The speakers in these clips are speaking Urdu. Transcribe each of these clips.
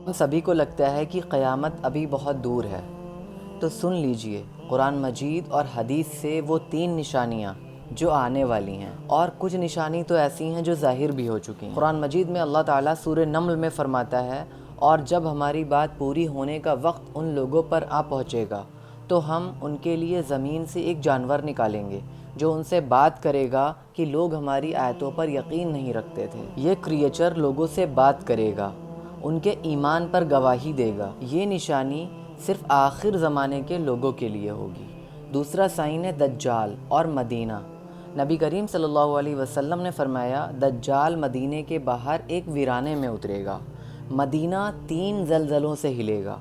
ہم سبھی کو لگتا ہے کہ قیامت ابھی بہت دور ہے، تو سن لیجئے قرآن مجید اور حدیث سے وہ 3 نشانیاں جو آنے والی ہیں، اور کچھ نشانی تو ایسی ہیں جو ظاہر بھی ہو چکی ہیں۔ قرآن مجید میں اللہ تعالیٰ سورہ نمل میں فرماتا ہے، اور جب ہماری بات پوری ہونے کا وقت ان لوگوں پر آ پہنچے گا تو ہم ان کے لیے زمین سے ایک جانور نکالیں گے جو ان سے بات کرے گا کہ لوگ ہماری آیتوں پر یقین نہیں رکھتے تھے۔ یہ کریچر لوگوں سے بات کرے گا، ان کے ایمان پر گواہی دے گا۔ یہ نشانی صرف آخر زمانے کے لوگوں کے لیے ہوگی۔ دوسرا سائن ہے دجال اور مدینہ۔ نبی کریم صلی اللہ علیہ وسلم نے فرمایا، دجال مدینے کے باہر ایک ویرانے میں اترے گا، مدینہ 3 زلزلوں سے ہلے گا،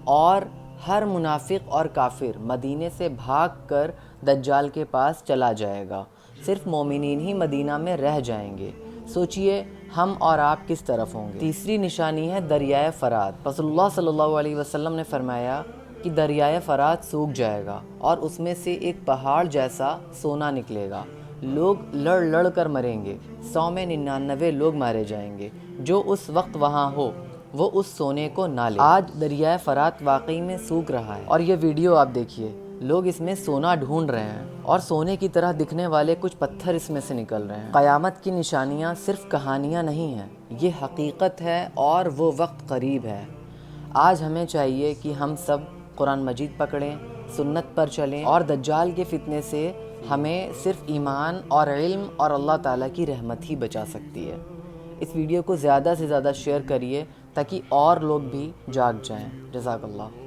اور ہر منافق اور کافر مدینے سے بھاگ کر دجال کے پاس چلا جائے گا، صرف مومنین ہی مدینہ میں رہ جائیں گے۔ سوچئے ہم اور آپ کس طرف ہوں گے۔ تیسری نشانی ہے دریائے فرات۔ رسول اللہ صلی اللہ علیہ وسلم نے فرمایا کہ دریائے فرات سوکھ جائے گا اور اس میں سے ایک پہاڑ جیسا سونا نکلے گا، لوگ لڑ لڑ کر مریں گے، 100 میں 99 لوگ مارے جائیں گے، جو اس وقت وہاں ہو وہ اس سونے کو نہ لے۔ آج دریائے فرات واقعی میں سوکھ رہا ہے، اور یہ ویڈیو آپ دیکھیے، لوگ اس میں سونا ڈھونڈ رہے ہیں، اور سونے کی طرح دکھنے والے کچھ پتھر اس میں سے نکل رہے ہیں۔ قیامت کی نشانیاں صرف کہانیاں نہیں ہیں، یہ حقیقت ہے، اور وہ وقت قریب ہے۔ آج ہمیں چاہیے کہ ہم سب قرآن مجید پکڑیں، سنت پر چلیں، اور دجال کے فتنے سے ہمیں صرف ایمان اور علم اور اللہ تعالیٰ کی رحمت ہی بچا سکتی ہے۔ اس ویڈیو کو زیادہ سے زیادہ شیئر کریے تاکہ اور لوگ بھی جاگ جائیں۔ جزاک اللہ۔